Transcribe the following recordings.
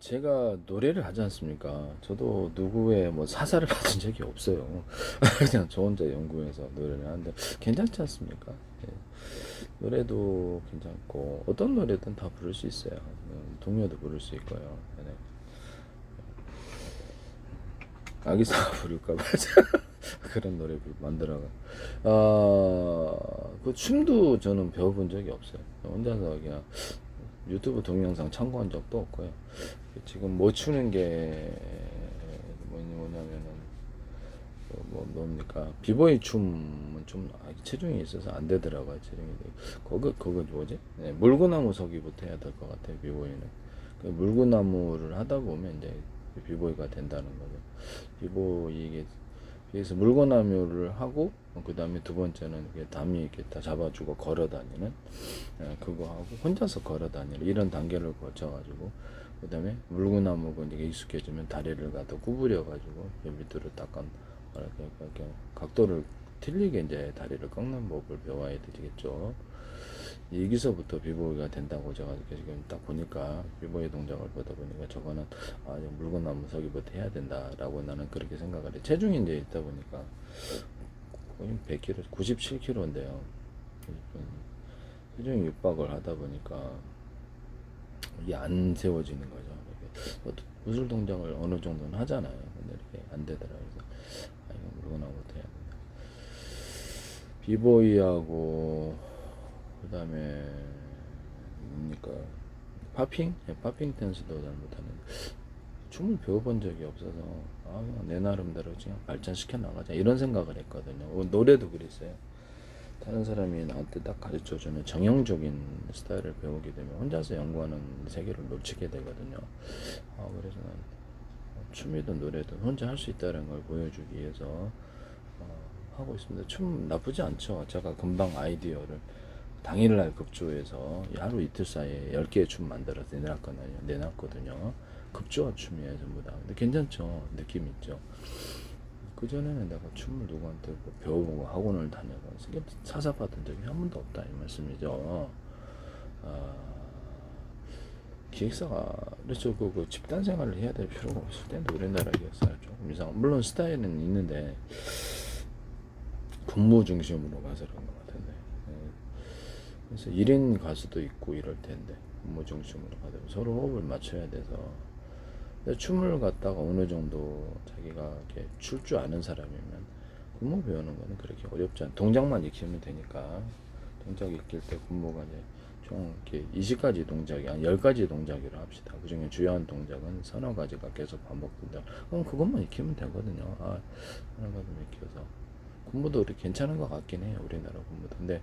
제가 노래를 하지 않습니까? 저도 누구의 뭐 사사를 받은 적이 없어요. 그냥 저 혼자 연구해서 노래를 하는데 괜찮지 않습니까? 예. 노래도 괜찮고 어떤 노래든 다 부를 수 있어요. 동요도 부를 수 있고요. 네. 아기사가 부를까봐 그런 노래 만들어가. 그 춤도 저는 배워본 적이 없어요. 혼자서 그냥 유튜브 동영상 참고한 적도 없고요. 지금 못 추는 게 뭐냐면은 뭡니까 비보이 춤은 좀 체중이 있어서 안 되더라고요. 체중이 그거 뭐지? 네, 물구나무 서기부터 해야 될 것 같아요. 비보이는 그 물구나무를 하다 보면 이제 비보이가 된다는 거죠. 비보이 이게 그래서 물구나무를 하고 그 다음에 두 번째는 담이 이렇게 다 잡아주고 걸어다니는 그거 하고 혼자서 걸어다니는 이런 단계를 거쳐가지고 그 다음에 물구나무가 이제 익숙해지면 다리를 갖다 구부려가지고 밑으로 닦아 이렇게 각도를 틀리게 이제 다리를 꺾는 법을 배워야 되겠죠. 여기서부터 비보이가 된다고 제가 지금 딱 보니까 비보이 동작을 보다 보니까 저거는 물구나무 서기부터 해야 된다라고 나는 그렇게 생각을 해. 체중이 이제 있다 보니까 거의 100kg, 97kg인데요. 체중이 육박을 하다 보니까 이게 안 세워지는 거죠. 이렇게 무술 동작을 어느 정도는 하잖아요. 근데 이렇게 안 되더라고요. 그래서 이거 물구나무부터 해야 된다. 비보이하고 그다음에 뭡니까 팝핑? 팝핑 댄스도 잘 못하는데 춤을 배워본 적이 없어서 그냥 내 나름대로 그냥 발전시켜 나가자 이런 생각을 했거든요. 노래도 그랬어요. 다른 사람이 나한테 딱 가르쳐주는 정형적인 스타일을 배우게 되면 혼자서 연구하는 세계를 놓치게 되거든요. 그래서 난 춤이든 노래든 혼자 할 수 있다는 걸 보여주기 위해서 하고 있습니다. 춤 나쁘지 않죠. 제가 금방 아이디어를 당일날 급조해서 하루 이틀 사이에 10개의 춤 만들어서 내놨거든요. 급조한 춤이에요, 전부 다. 근데 괜찮죠? 느낌 있죠? 그전에는 내가 춤을 누구한테 뭐 배워보고 학원을 다녀서 사사받은 적이 한 번도 없다, 이 말씀이죠. 아, 기획사가, 그렇죠. 그 집단 생활을 해야 될 필요가 없을 텐데, 우리나라 기획사가 조금 이상. 물론 스타일은 있는데, 근무 중심으로 가서 그런 것 같은데. 예. 그래서 1인 가수도 있고 이럴 텐데 업무 중심으로 가다 서로 호흡을 맞춰야 돼서 근데 춤을 갖다가 어느 정도 자기가 이렇게 출 줄 아는 사람이면 군무 배우는 거는 그렇게 어렵지 않아. 동작만 익히면 되니까 동작 익힐 때 군무가 이제 총 이렇게 20가지 동작이 한 10가지 동작이라 합시다. 그 중에 주요한 동작은 서너 가지가 계속 반복된다. 그럼 그것만 익히면 되거든요. 서너 가지만 익혀서 군무도 우리 괜찮은 것 같긴 해요. 우리나라 군무도. 근데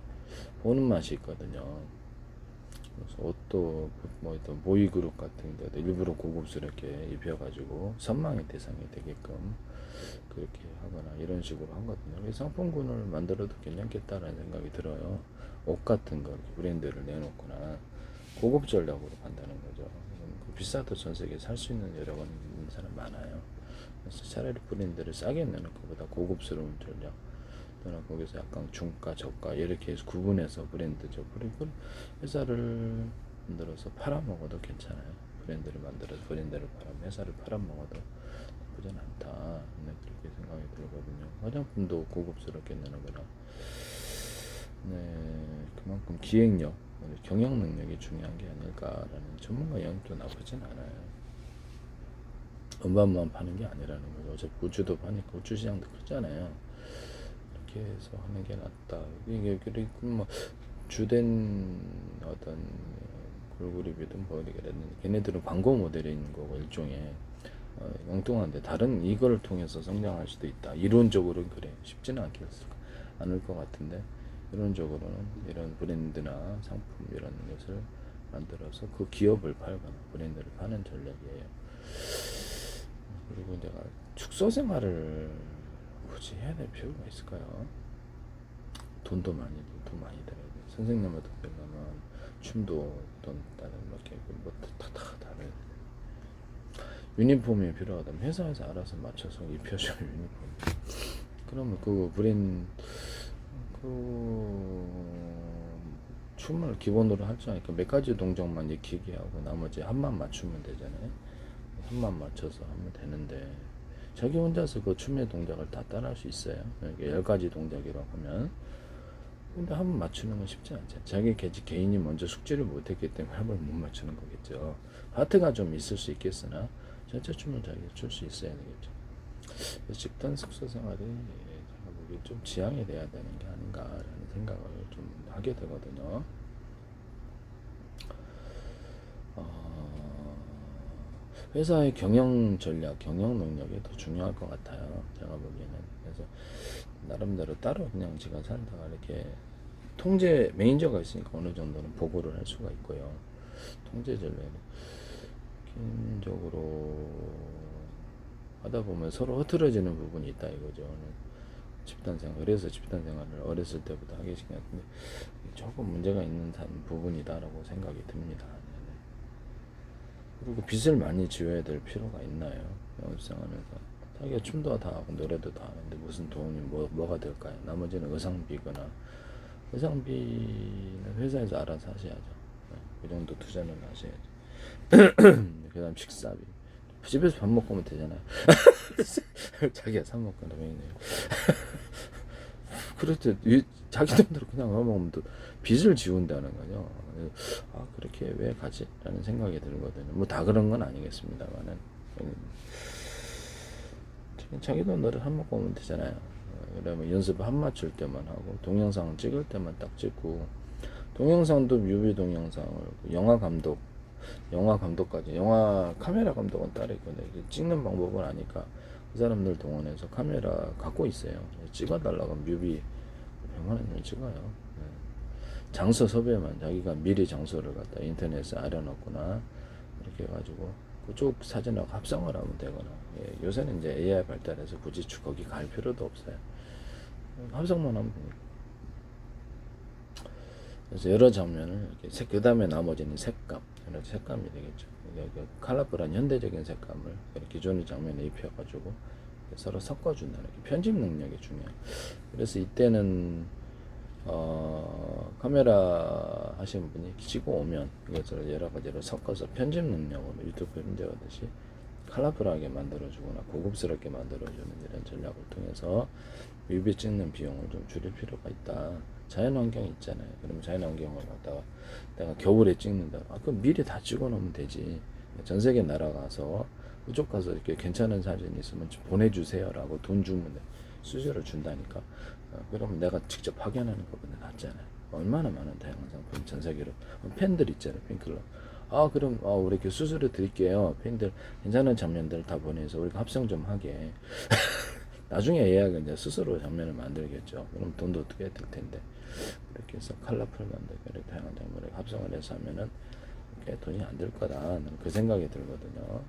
보는 맛이 있거든요. 그래서 옷도 또 보이그룹 같은 데도 일부러 고급스럽게 입혀가지고 선망의 대상이 되게끔 그렇게 하거나 이런 식으로 하거든요. 상품군을 만들어도 괜찮겠다라는 생각이 들어요. 옷 같은 거 브랜드를 내놓거나 고급 전략으로 간다는 거죠. 비싸도 전 세계에 살 수 있는 여러 번 있는 사람 많아요. 그래서 차라리 브랜드를 싸게 내는 것보다 고급스러운 전략 또는 거기서 약간 중가 저가 이렇게 해서 구분해서 브랜드죠. 그리고 회사를 만들어서 팔아먹어도 괜찮아요. 브랜드를 만들어서 브랜드를 회사를 팔아먹어도 나쁘진 않다. 네, 그렇게 생각이 들거든요. 화장품도 고급스럽게 내는 거라 네, 그만큼 기획력, 경영 능력이 중요한 게 아닐까라는 전문가 영역도 나쁘진 않아요. 음반만 파는 게 아니라는 거죠. 어차피 굿즈도 파니까 굿즈 시장도 크잖아요. 이렇게 해서 하는 게 낫다. 이게 그리고 뭐 주된 어떤 걸그룹이든 뭐 이렇게 걔네들은 광고 모델인 거고 일종의 엉뚱한데 다른 이거를 통해서 성장할 수도 있다. 이론적으로는 그래 쉽지는 않을 것 같은데 이론적으로는 이런 브랜드나 상품 이런 것을 만들어서 그 기업을 팔거나 브랜드를 파는 전략이에요. 그리고 내가 축소 생활을 굳이 해야 될 필요가 있을까요? 돈 많이 들어야 돼. 선생님한테 배우면 춤도 돈 따는 이렇게 뭐다 다른 유니폼이 필요하다면 회사에서 알아서 맞춰서 입혀줄 유니폼. 그러면 그 브랜드 그 춤을 기본으로 할 줄 아니까 몇 가지 동작만 익히게 하고 나머지 한만 맞추면 되잖아요. 한만 맞춰서 하면 되는데 자기 혼자서 그 춤의 동작을 다 따라할 수 있어요. 10가지 동작이라고 하면. 근데 한 번 맞추는 건 쉽지 않죠. 자기 개인이 먼저 숙지를 못했기 때문에 한 번 못 맞추는 거겠죠. 파트가 좀 있을 수 있겠으나 전체 춤을 자기가 출 수 있어야 되겠죠. 집단 숙소 생활이 제가 보기에 좀 지향이 돼야 되는 게 아닌가라는 생각을 좀 하게 되거든요. 회사의 경영 전략, 경영 능력이 더 중요할 것 같아요. 제가 보기에는. 그래서 나름대로 따로 그냥 제가 살다가 이렇게 통제 매니저가 있으니까 어느 정도는 보고를 할 수가 있고요. 통제 전략은 개인적으로 하다 보면 서로 흐트러지는 부분이 있다 이거죠. 집단생활, 그래서 집단생활을 어렸을 때부터 하기 시작했는데 조금 문제가 있는 부분이다라고 생각이 듭니다. 그리고 빚을 많이 지어야 될 필요가 있나요? 영업생활에서 자기가 춤도 다 하고 노래도 다 하는데 무슨 돈이 뭐가 될까요? 나머지는 의상비거나 의상비는 회사에서 알아서 하셔야죠. 그 정도 투자는 하셔야죠. 그 다음 식사비 집에서 밥 먹고 오면 되잖아요. 자기가 사 먹거나 왜 있네요. 그렇죠. 자기 돈대로 그냥 먹으면 또 빚을 지운다는 거죠. 아 그렇게 왜 가지? 라는 생각이 들거든요. 뭐 다 그런 건 아니겠습니다만은 자기 돈대로 사 먹고 오면 되잖아요. 그러면 연습 한 맞출 때만 하고 동영상 찍을 때만 딱 찍고 동영상도 뮤비 동영상을 영화 감독까지 영화 카메라 감독은 따로 있거든요. 찍는 방법을 아니까 그 사람들 동원해서 카메라 갖고 있어요. 찍어달라고 뮤비 100만 원이면 찍어요. 장소 섭외만 자기가 미리 장소를 갖다 인터넷에 알아놓거나 이렇게 해가지고 그쪽 사진하고 합성을 하면 되거나 요새는 이제 AI 발달해서 굳이 거기 갈 필요도 없어요. 합성만 하면 되니까. 그래서 여러 장면을 이렇게 그 다음에 나머지는 색감, 여러 색감이 되겠죠. 컬러풀한 현대적인 색감을 기존의 장면에 입혀가지고 서로 섞어준다는 게 편집 능력이 중요해요. 그래서 이때는 카메라 하시는 분이 찍고 오면 이것을 여러 가지로 섞어서 편집 능력으로 유튜브 편집하듯이 컬러풀하게 만들어주거나 고급스럽게 만들어주는 이런 전략을 통해서 뮤비 찍는 비용을 좀 줄일 필요가 있다. 자연환경이 있잖아요. 그러면 자연환경을 갖다가 내가 겨울에 찍는다. 그럼 미리 다 찍어 놓으면 되지. 전 세계 나라 가서 그쪽 가서 이렇게 괜찮은 사진 있으면 좀 보내주세요라고 돈 주면 수수료를 준다니까. 그러면 내가 직접 확인하는 것보다 낫잖아요. 얼마나 많은 다양한 상품 전 세계로 팬들 있잖아요. 팬클럽. 그럼 우리 이렇게 수수료 드릴게요. 팬들 괜찮은 장면들 다 보내서 우리가 합성 좀 하게. 나중에 예약은 이제 스스로 장면을 만들겠죠. 그럼 돈도 어떻게 될 텐데. 이렇게 해서 컬러풀 만들고 이렇게 다양한 장면을 합성을 해서 하면은 이렇게 돈이 안 들 거다. 나는 그 생각이 들거든요.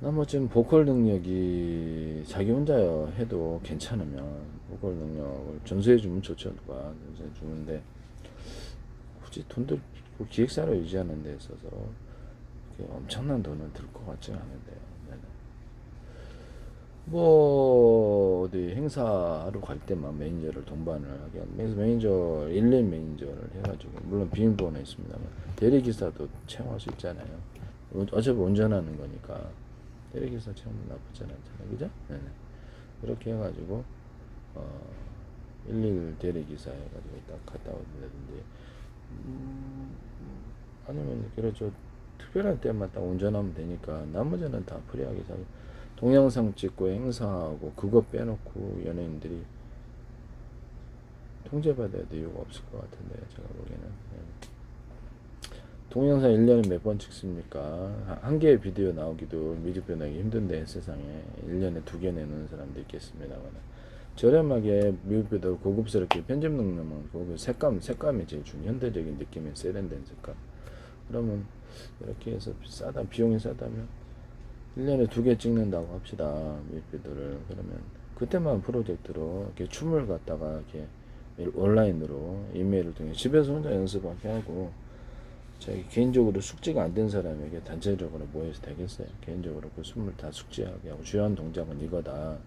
나머지는 보컬 능력이 자기 혼자 해도 괜찮으면 보컬 능력을 전수해주면 좋죠. 누가 전수해주는데 굳이 돈들 기획사를 유지하는 데 있어서 엄청난 돈을 들 것 같지는 않은데요. 뭐 어디 행사하러 갈 때만 매니저를 동반을 하게 하면 매니저 1년 매니저를 해가지고 물론 비밀번호 있습니다만 대리기사도 채용할 수 있잖아요. 어차피 운전하는 거니까 대리기사 채용도 나쁘지 않잖아요. 그죠? 네네. 그렇게 해가지고 11 대리기사 해가지고 딱 갔다 오든지 아니면 그렇죠. 특별한 때만 딱 운전하면 되니까 나머지는 다 프리하게 잘 동영상 찍고 행사하고 그거 빼놓고 연예인들이 통제받아야 될 이유가 없을 것 같은데 제가 보기에는 동영상 1년에 몇 번 찍습니까? 한 개의 비디오 나오기도 뮤직비디오 나오기 힘든데 세상에 1년에 2개 내는 사람도 있겠습니다만 저렴하게 뮤직비디오 고급스럽게 편집 능력만 고급 색감이 제일 중요한 현대적인 느낌의 세련된 색감 그러면 이렇게 해서 비용이 싸다면 1년에 2개 찍는다고 합시다. 뮤직비디오를. 그러면 그때만 프로젝트로 이렇게 춤을 갖다가 이렇게 온라인으로 이메일을 통해 집에서 혼자 연습하게 하고 자기 개인적으로 숙지가 안 된 사람에게 단체적으로 모여서 되겠어요. 개인적으로 그 춤을 다 숙지하게 하고 주요한 동작은 이거다.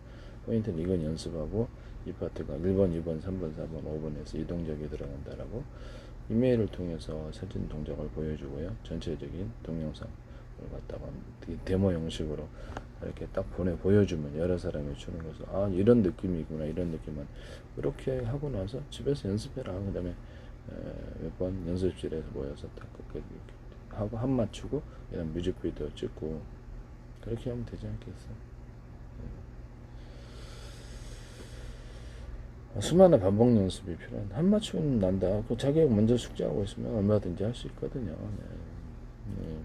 포인트는 이건 연습하고 이 파트가 1번, 2번, 3번, 4번, 5번에서 이 동작이 들어간다라고 이메일을 통해서 사진 동작을 보여주고요. 전체적인 동영상을 갖다가 데모 형식으로 이렇게 딱 보여주면 여러 사람이 주는 것을 아 이런 느낌이구나 이런 느낌은 그렇게 하고 나서 집에서 연습해라. 그 다음에 몇 번 연습실에서 모여서 딱 하고 한 맞추고 그다음 뮤직비디오 찍고 그렇게 하면 되지 않겠어? 수많은 반복 연습이 필요한 한 맞추면 난다. 그 자기가 먼저 숙제하고 있으면 얼마든지 할 수 있거든요. 네. 네.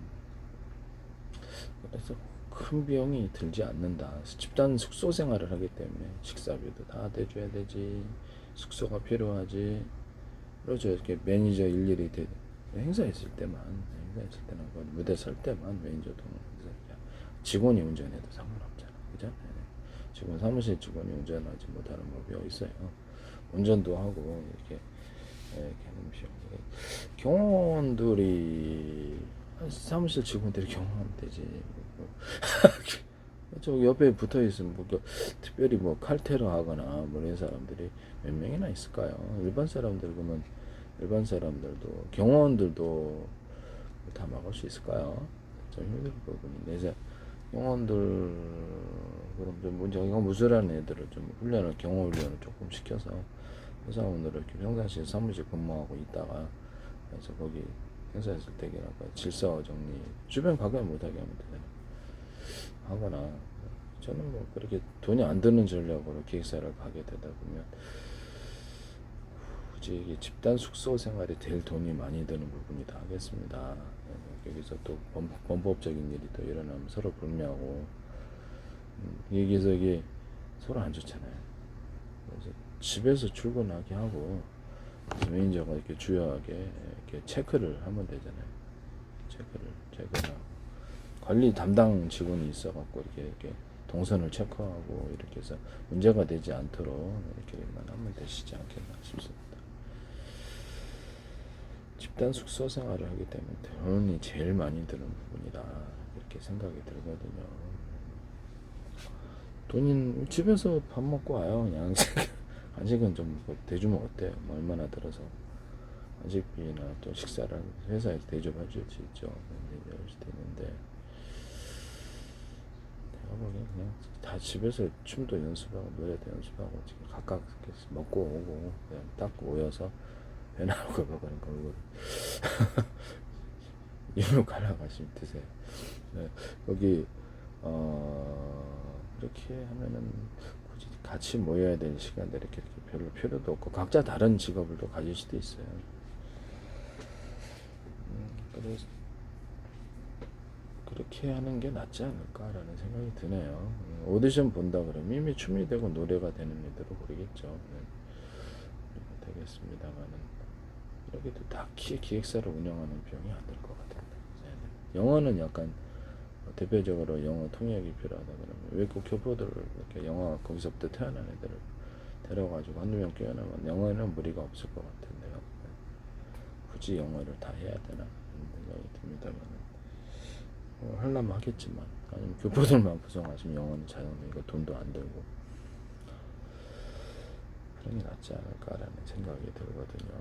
그래서 큰 비용이 들지 않는다. 집단 숙소 생활을 하기 때문에 식사비도 다 대줘야 되지. 숙소가 필요하지. 그렇죠. 이렇게 매니저 일일이 행사 있을 때만 무대 설 때만 매니저 동행 직원이 운전해도 상관없잖아. 그죠? 네. 직원 사무실 직원이 운전하지 못하는 법이 어디 있어요. 운전도 하고 이렇게 하는 비용. 경호원들이 사무실 직원들이 경호하면 되지. 저 옆에 붙어 있으면 특별히 뭐 칼테러 하거나 뭐 이런 사람들이 몇 명이나 있을까요? 일반 사람들 보면 일반 사람들도 경호원들도 다 막을 수 있을까요? 좀 힘들 부분인데 이제 경호원들 그럼 좀 문제가 무술하는 애들을 좀 훈련을 경호 훈련을 조금 시켜서 회사원으로 이렇게 평상시에 사무실 근무하고 있다가 그래서 거기 행사했을 때나 질서 정리 주변 가까이 못하게 하면 되잖아요. 하거나 저는 뭐 그렇게 돈이 안 드는 전략으로 기획사를 가게 되다 보면 굳이 이게 집단 숙소 생활이 될 돈이 많이 드는 부분이 다 하겠습니다. 여기서 또 범법적인 일이 또 일어나면 서로 불미하고 여기서 이게 서로 안 좋잖아요. 그래서 집에서 출근하게 하고 매니저가 이렇게 주요하게 이렇게 체크를 하면 되잖아요. 체크를 관리 담당 직원이 있어갖고 이렇게 동선을 체크하고 이렇게 해서 문제가 되지 않도록 이렇게만 하면 되시지 않겠나 싶습니다. 집단 숙소 생활을 하기 때문에 돈이 제일 많이 드는 부분이다 이렇게 생각이 들거든요. 돈이 집에서 밥 먹고 와요. 그냥 간식은 좀 대주면 어때요? 뭐 얼마나 들어서 간식비나 또 식사를 회사에서 대접해 줄 수 있죠. 대접할 수도 있는데 내가 보기엔 그냥 다 집에서 춤도 연습하고 노래도 연습하고 지금 각각 먹고 오고 그냥 딱 모여서 배 나오고 먹으는 걸로 이리로 갈아가시면 드세요. 네, 여기 이렇게 하면은 굳이 같이 모여야 될 시간들이 이렇게 별로 필요도 없고 각자 다른 직업을 또 가질 수도 있어요. 그래서 그렇게 하는 게 낫지 않을까라는 생각이 드네요. 오디션 본다 그러면 이미 춤이 되고 노래가 되는 애들로 부르겠죠. 네, 되겠습니다만은 이렇게도 딱히 기획사를 운영하는 비용이 안 들 것 같은데. 영어는 약간 대표적으로 영어 통역이 필요하다 그러면 외국 교포들을 이렇게 영어 거기서부터 태어난 애들을 데려가지고 한두 명 끼워넣으면 영어에는 무리가 없을 것 같은데요. 굳이 영어를 다 해야 되나 생각이 듭니다만 하려면 하겠지만 아니면 교포들만 구성하시면 영어는 자연스럽게 돈도 안 들고 그런 게 낫지 않을까라는 생각이 들거든요.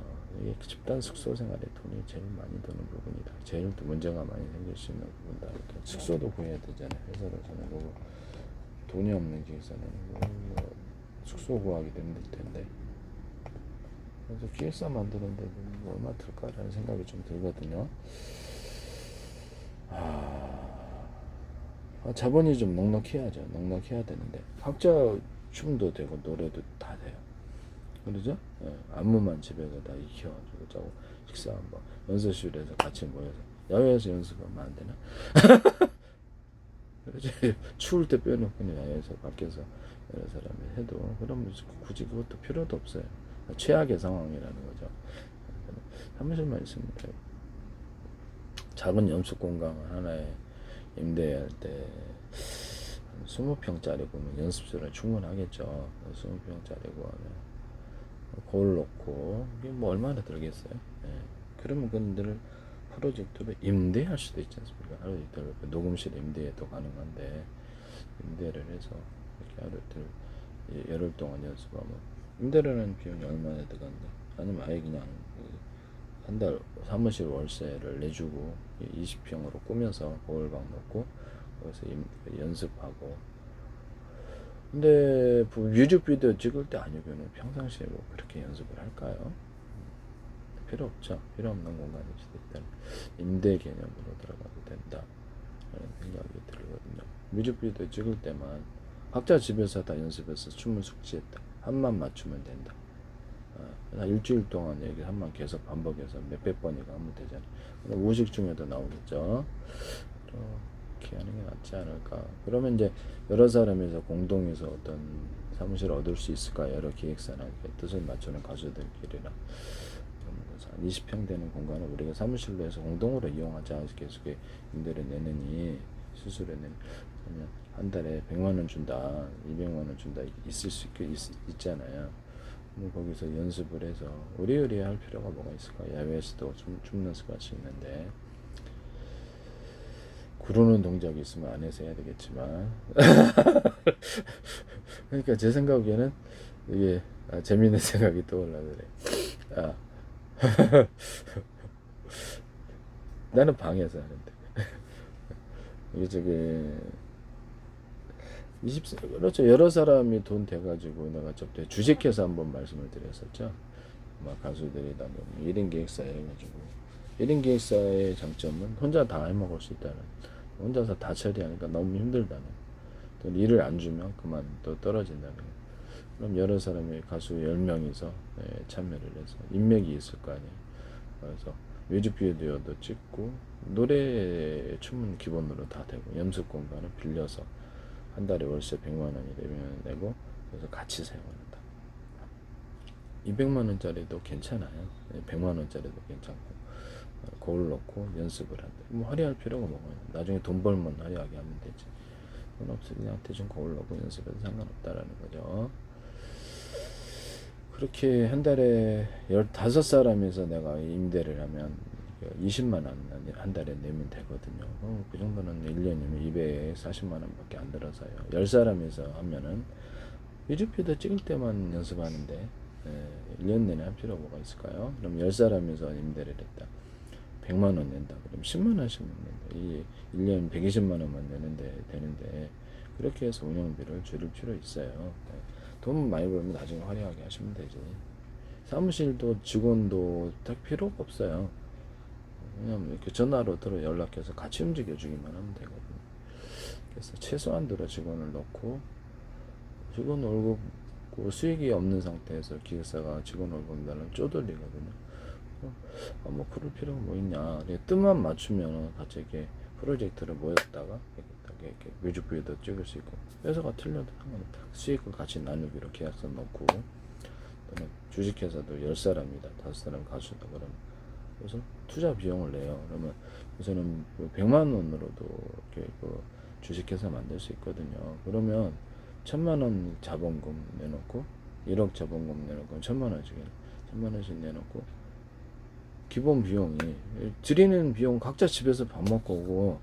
이게 집단 숙소 생활에 돈이 제일 많이 드는 부분이다. 제일 또 문제가 많이 생길 수 있는 부분이다. 이렇게 숙소도 구해야 되잖아요. 회사로서는 그거 돈이 없는 기획사는 숙소 구하기도 힘들 텐데. 그래서 기획사 만드는데 얼마 들까라는 생각이 좀 들거든요. 자본이 좀 넉넉해야죠. 넉넉해야 되는데 각자 춤도 되고 노래도 다 돼요. 그러죠? 안무만 집에서 다 익혀가지고 자고 식사 한번 연습실에서 같이 모여서 야외에서 연습하면 안 되나? 그렇지. 추울 때 빼놓고 야외에서 밖에서 여러 사람이 해도 그러면 굳이 그것도 필요도 없어요. 최악의 상황이라는 거죠. 사무실만 있으면 돼요. 작은 연습 공간 하나에 임대할 때 20평짜리 보면 연습실은 충분하겠죠. 20평짜리고 하면 거울 놓고 이게 뭐 얼마나 들겠어요? 그러면 그들 프로젝트를 임대할 수도 있지 않습니까? 하루 이틀 녹음실 임대도 가능한데 임대를 해서 이렇게 하루 이틀 열흘 동안 연습하면 임대료는 비용이 얼마나 들어간다? 아니면 아예 그냥 한 달 사무실 월세를 내주고 20평으로 꾸며서 거울방 넣고 거기서 연습하고. 근데 뮤직비디오 찍을 때 아니면은 평상시에 뭐 그렇게 연습을 할까요? 필요 없죠. 필요 없는 공간일 수도 있다. 임대 개념으로 들어가도 된다 라는 생각이 들거든요. 뮤직비디오 찍을 때만 각자 집에서 다 연습해서 춤을 숙지했다. 한만 맞추면 된다. 일주일 동안 여기 한만 계속 반복해서 몇백 번이가 하면 되잖아요. 무의식 중에도 나오겠죠. 그렇게 하는 게 낫지 않을까. 그러면 이제 여러 사람에서 공동해서 어떤 사무실을 얻을 수 있을까. 여러 기획사나 뜻을 맞추는 가수들끼리랑 한 20평 되는 공간을 우리가 사무실로 해서 공동으로 이용하자. 계속 임대를 내느니 수수료 내는 그러면 한 달에 100만 원 준다, 200만 원 준다 있을 수 있잖아요. 거기서 연습을 해서 의리의리 할 필요가 뭐가 있을까? 야외에서도 춤 연습할 수 있는데 구르는 동작이 있으면 안에서 해야 되겠지만 그러니까 제 생각에는 이게 재밌는 생각이 떠올라 그래. 나는 방에서 하는데 이게 저기 그렇죠. 여러 사람이 돈 돼가지고 내가 저때 주식회사 한번 말씀을 드렸었죠. 막 가수들이 다 1인 기획사 해가지고 1인 기획사의 장점은 혼자 다 해먹을 수 있다는, 혼자서 다 처리하니까 너무 힘들다는, 또 일을 안 주면 그만 또 떨어진다는. 그럼 여러 사람이 가수 10명이서 참여를 해서 인맥이 있을 거 아니에요. 그래서 뮤직비디오도 찍고 노래 춤은 기본으로 다 되고 연습 공간을 빌려서 한 달에 월세 100만 원이 되면 내고 그래서 같이 사용한다. 200만 원짜리도 괜찮아요. 100만 원짜리도 괜찮고 거울 넣고 연습을 한다. 뭐 화려할 필요가 뭐가 있나. 나중에 돈 벌면 화려하게 하면 되지. 돈 없으면 그냥 대충 거울 넣고 연습해도 상관없다라는 거죠. 그렇게 한 달에 15사람에서 내가 임대를 하면 20만 원 한 달에 내면 되거든요. 그 정도는 1년이면 240만 원밖에 안 들어서요. 10사람에서 하면은 뮤직비디오 찍을 때만 연습하는데 1년 내내 할 필요가 뭐가 있을까요? 그럼 10사람에서 임대를 했다. 100만 원 낸다. 그럼 10만 원씩만 낸다. 이 1년 120만 원만 되는데 그렇게 해서 운영비를 줄일 필요 있어요. 돈 많이 벌면 나중에 화려하게 하시면 되지. 사무실도 직원도 딱 필요가 없어요. 왜냐면 이렇게 전화로 연락해서 같이 움직여주기만 하면 되거든요. 그래서 최소한 들어 직원을 넣고 직원 월급 수익이 없는 상태에서 기획사가 직원 월급 달라면 쪼들리거든요. 뭐 그럴 필요가 뭐 있냐. 뜻만 맞추면 같이 이렇게 프로젝트를 모였다가 이렇게 뮤직비디오도 찍을 수 있고, 회사가 틀려도 상관없다. 수익을 같이 나누기로 계약서 넣고, 또는 주식회사도 10사람이다 5사람 가수다 그러면 그래서 투자 비용을 내요. 그러면 우선은 100만 원으로도 이렇게 주식회사 만들 수 있거든요. 그러면 1000만 원 자본금 내놓고 1억 자본금 내놓고 1000만 원씩 내놓고 기본 비용이 드리는 비용 각자 집에서 밥 먹고 오고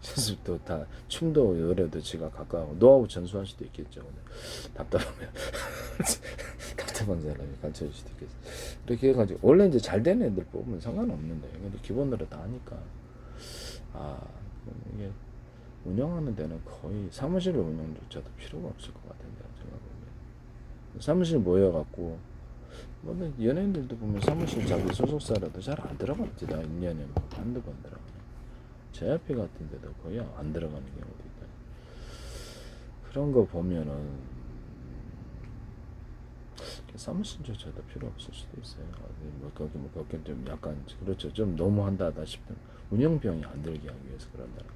연습도 다 춤도 노래도 지가 가까워 노하우 전수할 수도 있겠죠. 답답하면 답답한 사람이 가르쳐줄 수도 있겠죠. 이렇게 해가지고 원래 이제 잘 되는 애들 뽑으면 상관없는데 근데 기본으로 다 하니까 이게 운영하는 데는 거의 사무실 운영조차도 필요가 없을 것 같은데 제가 보면 사무실 모여갖고 뭐 연예인들도 보면 사무실 자기 소속사라도 잘 안 들어갑니다. 1년에 뭐 한두 번 들어가요. JYP 같은 데도 거의 안 들어가는 경우도 있다. 그런 거 보면은 사무실조차도 필요 없을 수도 있어요. 거기 좀 약간 그렇죠. 좀 너무 한다 싶은 운영비용이 안 들게 하기 위해서 그런다는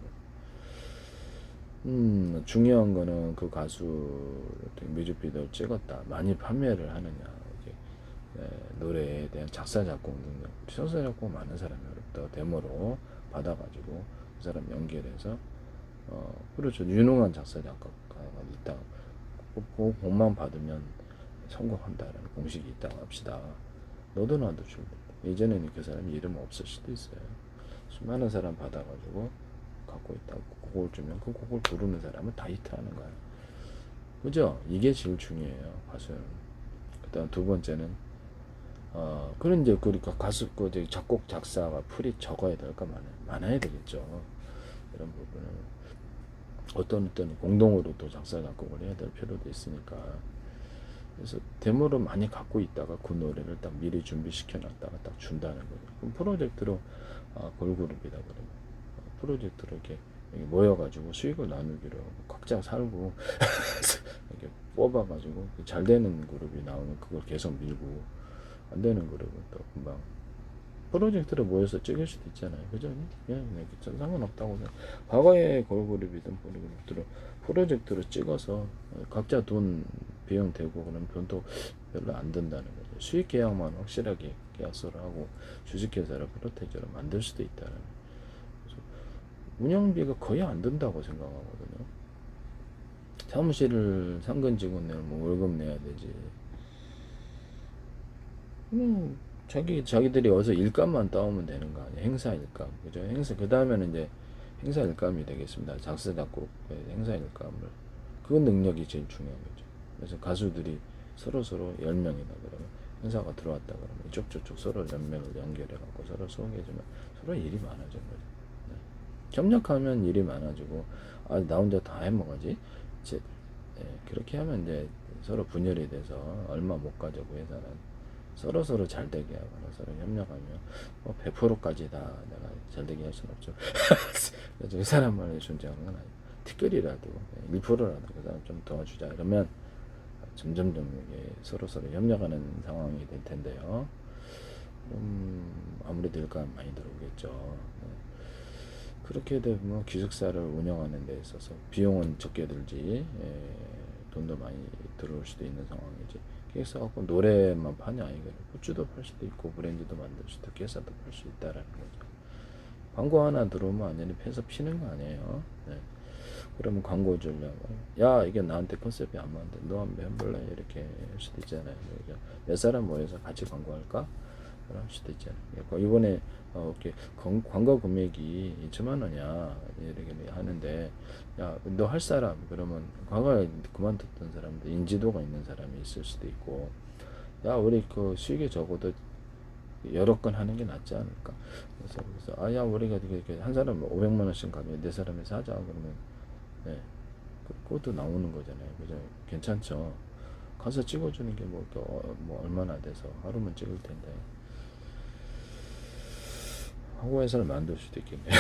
거. 중요한 거는 그 가수 뮤직비디오를 찍었다. 많이 판매를 하느냐. 노래에 대한 작사 작곡 능력. 작사 작곡 많은 사람이 어렵다. 데모로 받아가지고 그 사람 연결해서 그렇죠. 유능한 작사 작곡가가 있다. 그 복만 받으면 성공한다라는 공식이 있다고 합시다. 너도 나도 줄다. 예전에는 그 사람이 이름 없을 수도 있어요. 수많은 사람 받아가지고 갖고 있다고 곡을 주면 그 곡을 부르는 사람은 다 히트하는 거야. 그죠? 이게 제일 중요해요. 가수는. 그다음 두 번째는 그런 이제 그러니까 가수 그 이제 작곡 작사가 풀이 적어야 될까 많아야 되겠죠. 이런 부분을 어떤 공동으로 또 작사 작곡을 해야 될 필요도 있으니까. 그래서 데모를 많이 갖고 있다가 그 노래를 딱 미리 준비시켜 놨다가 딱 준다는 거죠. 그럼 프로젝트로 걸그룹이다 그러면 프로젝트로 이렇게 모여가지고 수익을 나누기로 하고 각자 살고 이렇게 뽑아가지고 잘 되는 그룹이 나오면 그걸 계속 밀고 안 되는 그룹은 또 금방 프로젝트로 모여서 찍을 수도 있잖아요. 그죠? 그냥 상관없다고 생각. 과거에 걸그룹이든 프로그룹들은 프로젝트로 찍어서 각자 돈 비용 대고 그러면 돈도 별로 안 든다는 거죠. 수익 계약만 확실하게 계약서를 하고 주식회사를 프로테이저로 만들 수도 있다는. 그래서 운영비가 거의 안 든다고 생각하거든요. 사무실을 상근 직원들 뭐 월급 내야 되지. 자기들이 어서 일감만 따오면 되는 거 아니야. 행사 일감. 그죠? 행사, 그 다음에는 이제 행사 일감이 되겠습니다. 작사, 작곡, 행사 일감을. 그 능력이 제일 중요하겠죠. 그래서 가수들이 서로 10명이다 그러면 행사가 들어왔다 그러면 이쪽 저쪽 서로 연명을 연결해갖고 서로 소개해주면 서로 일이 많아지는 거죠. 네. 협력하면 일이 많아지고, 나 혼자 다 해먹어야지. 그렇게 하면 이제 서로 분열이 돼서 얼마 못 가져고 회사는 서로 잘 되게 하거나 서로 협력하면 뭐 100%까지 다 내가 잘 되게 할 수는 없죠. 그래서 그 사람만의 존재하는 건 아니에요. 티끌이라도 1%라도 그 사람 좀 도와주자 이러면 점점 이게 서로 협력하는 상황이 될 텐데요. 아무래도 일감 많이 들어오겠죠. 그렇게 되면 기숙사를 운영하는 데 있어서 비용은 적게 들지 돈도 많이 들어올 수도 있는 상황이지. 기획사 갖고 노래만 파냐 이거는 굿즈도 팔 수도 있고 브랜드도 만들 수도 있고 기획사도 팔 수 있다라는 거죠. 광고 하나 들어오면 완전히 패서 피는 거 아니에요. 네. 그러면 광고 주려고 야 이게 나한테 컨셉이 안 맞는데 너 한번 해볼래 이렇게 할 수도 있잖아요. 몇 사람 모여서 같이 광고할까 그럴 수도 있잖아요. 이번에 이렇게 광고 금액이 2천만 원이야 이렇게 하는데 야 너 할 사람 그러면 과거에 그만뒀던 사람들 인지도가 있는 사람이 있을 수도 있고 야 우리 그 수익이 적어도 여러 건 하는 게 낫지 않을까. 그래서 야 우리가 이렇게 한 사람 500만 원씩 가면 네 사람에서 하자 그러면 네. 그것도 나오는 거잖아요. 그죠? 괜찮죠? 가서 찍어주는 게 뭐 얼마나 돼서 하루만 찍을 텐데. 광고회사를 만들 수도 있겠네.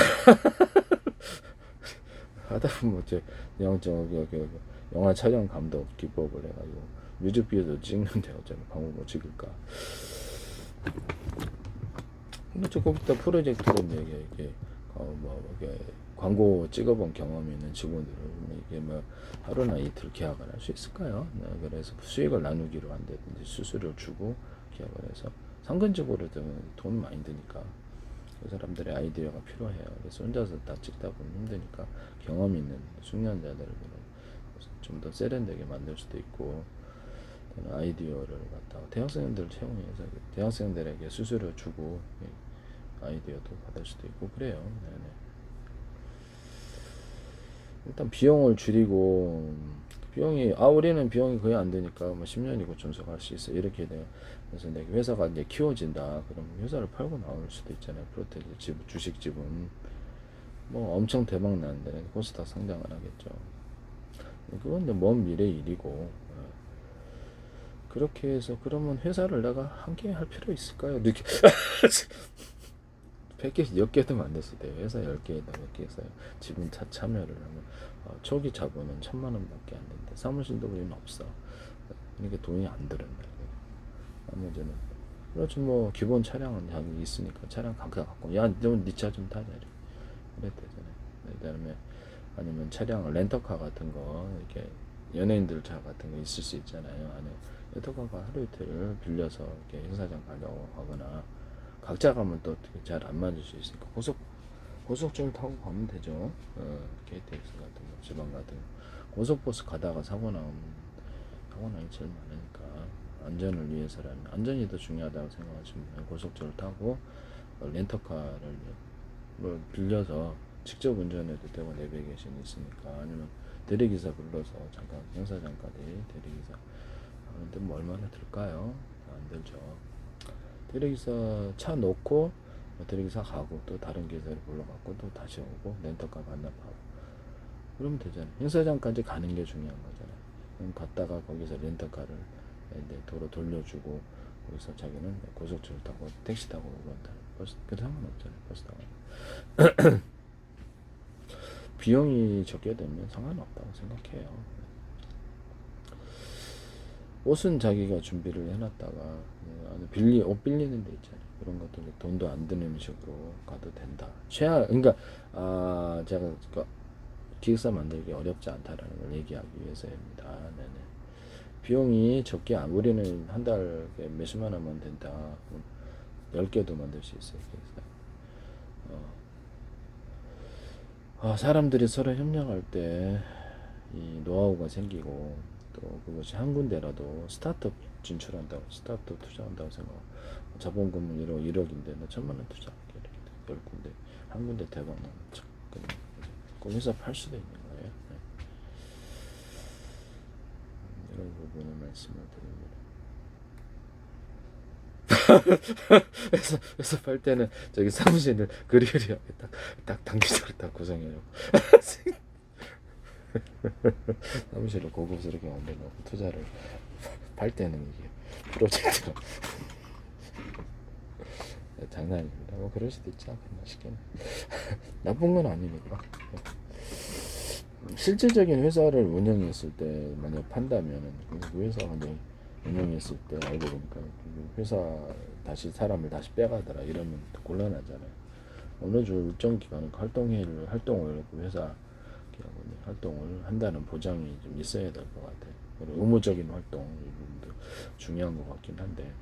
하다 보면 영화 촬영 감독 기법을 해가지고 뮤직비디오도 찍는데 어쩌면 광고 못 찍을까. 근데 조금 이따 프로젝트로 이게 이게 광고 찍어본 경험이 있는 직원들은 이게 뭐 하루나 이틀 계약을 할 수 있을까요? 네, 그래서 수익을 나누기로 한다든지 수수료를 주고 계약을 해서 상근적으로 돈 많이 드니까 그 사람들의 아이디어가 필요해요. 그래서 혼자서 다 찍다 보면 힘드니까 경험 있는 숙련자들을 좀 더 세련되게 만들 수도 있고 아이디어를 갖다가 대학생들 채용해서 대학생들에게 수수료 주고 아이디어도 받을 수도 있고 그래요. 네네. 일단 비용을 줄이고 우리는 비용이 거의 안 되니까 뭐 10년이고 존속할 수 있어 이렇게 돼요. 그래서 내 회사가 이제 키워진다 그럼 회사를 팔고 나올 수도 있잖아요. 프로테이지 주식 지분 뭐 엄청 대박 나는 데는 코스닥 상장을 하겠죠. 그건 이제 먼 미래 일이고 그렇게 해서 그러면 회사를 내가 한 개 할 필요 있을까요? 이렇게 100개, 10개도 만들어도 돼요. 회사 10개에다 몇 개 해서 지분 참여를 하면 초기 자본은 1,000만 원밖에 안 된다. 사무실도 우리는 없어. 그러니까 돈이 안 들었다. 나머지는 그렇지 뭐 기본 차량은 자기 있으니까 차량 각자 갖고 야 너 네 차 좀 타자 이랬대잖아요. 그다음에 아니면 차량 렌터카 같은 거 이렇게 연예인들 차 같은 거 있을 수 있잖아요. 안에 렌터카가 하루 이틀 빌려서 이렇게 행사장 가려고 하거나 각자 가면 또 잘 안 맞을 수 있으니까 고속철 타고 가면 되죠. KTX 같은 거, 지방 같은 거. 고속버스 가다가 사고 나기 제일 많으니까 안전을 위해서라면 안전이 더 중요하다고 생각하시면 고속철 타고 렌터카를 뭐 빌려서 직접 운전해도 되고 내비게이션이 있으니까 아니면 대리기사 불러서 잠깐 행사장까지 대리기사 하는데 뭐 얼마나 들까요? 안 들죠. 대리기사 차 놓고 대리기사 가고 또 다른 기사를 불러갖고 또 다시 오고 렌터카 반납하고 그러면 되잖아요. 행사장까지 가는 게 중요한 거잖아요. 그럼 갔다가 거기서 렌터카를 이제 도로 돌려주고 거기서 자기는 고속철 타고 택시 타고 그런다. 버스 그 상관없잖아요. 버스 타고 비용이 적게 되면 상관없다고 생각해요. 옷은 자기가 준비를 해놨다가 옷 빌리는 데 있잖아요. 그런 것들 돈도 안 드는 음식으로 가도 된다. 그러니까 제가 기획사 만들기 어렵지 않다라는 걸 얘기하기 위해서입니다. 네네. 비용이 적게 우리는 한 달에 몇십만 원만 된다. 10개도 만들 수 있어요. 사람들이 서로 협력할 때 이 노하우가 생기고 또 그것이 한 군데라도 스타트업 진출한다고 스타트업 투자한다고 생각하고 자본금은 1억인데 나 1,000만 원 투자할게 이렇게 10군데 한 군데 대박 나면 그 회사 팔 수도 있는 거예요. 네. 이런 부분을 말씀을 드립니다. 회사 팔 때는 저기 사무실을 그리그리 딱 단기적으로 딱 구성해요. 사무실을 고급스럽게 만들어 놓고 투자를 팔 때는 이게 프로젝트가 장난입니다. 뭐 그럴 수도 있지 않겠나 싶겠네. 나쁜 건 아니니까. 실질적인 회사를 운영했을 때 만약 판다면은 그 회사가 이제 운영했을 때 알고 보니까 회사 다시 사람을 다시 빼가더라 이러면 곤란하잖아요. 어느 일정 기간 활동을 그 회사 활동을 한다는 보장이 좀 있어야 될 것 같아요. 그리고 의무적인 활동 이 부분도 중요한 것 같긴 한데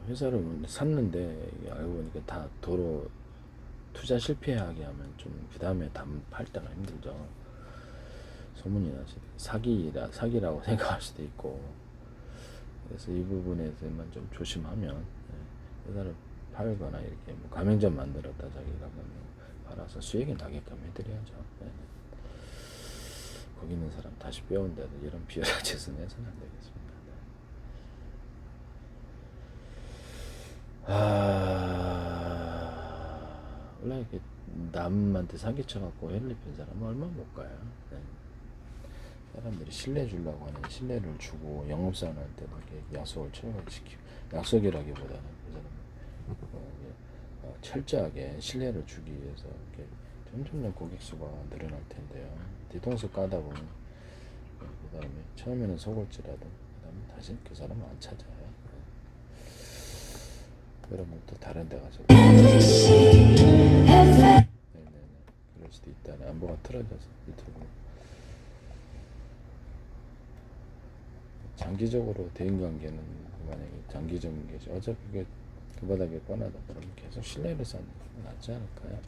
회사를 샀는데 알고 보니까 다 도로 투자 실패하게 하면 좀 그 다음에 팔 때가 힘들죠. 소문이 나시 사기라고 생각할 수도 있고 그래서 이 부분에서만 좀 조심하면 회사를 팔거나 이렇게 뭐 가맹점 만들었다 자기가 팔아서 수익이 나게끔 해드려야죠. 네. 거기 있는 사람 다시 빼온다도 이런 비열한 짓은 해서는 안 되겠습니다. 원래 이렇게 남한테 사기쳐갖고 헬리 핀 사람은 얼마 못 가요. 네. 사람들이 신뢰 주려고 하는 신뢰를 주고 영업사원한테도 이렇게 약속을 철저시키고 약속이라기보다는 그 사람은 철저하게 신뢰를 주기 위해서 이렇게 점점 고객 수가 늘어날 텐데요. 뒤통수 까다 보면 그 다음에 처음에는 속을지라도 그 다음에 다시 그 사람은 안 찾아요. 그러면 또 다른 데 가서 네네네 그럴 수도 있다. 안보가 틀어져서 유튜브 장기적으로 대인관계는 만약에 장기적인 게 어차피 그게 그 바닥에 뻔하다 그러면 계속 신뢰를 쌓는 게 낫지 않을까요?